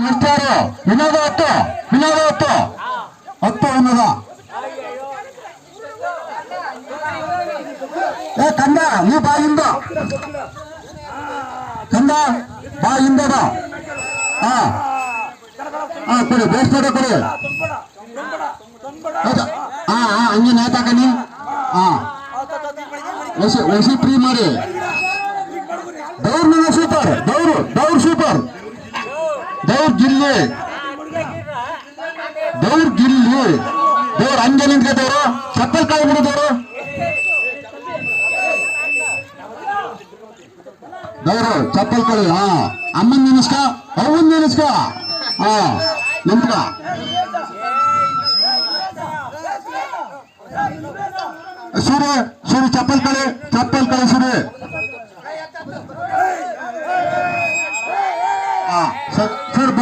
ಎಷ್ಟಾರು ವಿನೋದ 10 ವಿನೋದ 10 ವಿನೋದ ಏ ಕಂದ ಈ ಬಾಯಿಂದ ಕಂದ ಬಾಯಿಂದ ಹಾ ಹಾ ಕೊಡಿ ಬೇಸ್ಪೇಟೆ ಕೊಡಿ ಹಾ ಹಾ ಹಂಗೆ ನೇತಾಕನಿ ಹಾ ವಸಿ ಫ್ರೀ ಮಾಡಿ ದೌರ್ ಸೂಪರ್ ದೌರ್ ಸೂಪರ್ ದೌರ್ ಗಿಲ್ಲಿ ದೌರ್ ಹಂಗೆ ನಿಂತ್ಕೋದವ್ರು ಚಪ್ಪಲ್ ಕಾಯಿ ಬಿಡೋದವ್ರು ದೌರು ಚಪ್ಪಲ್ ಕಾಯಿ ಹಾ ಅಮ್ಮನ್ ನೆನೆಸ್ಕ ಅವನ್ ನೆನೆಸ್ಕ ಹಾ ನಿಂತ್ಕ ಸೂರ್ಯ ಚಪ್ಪಲ್ ಕಳೆ ಸೂರ್ಯ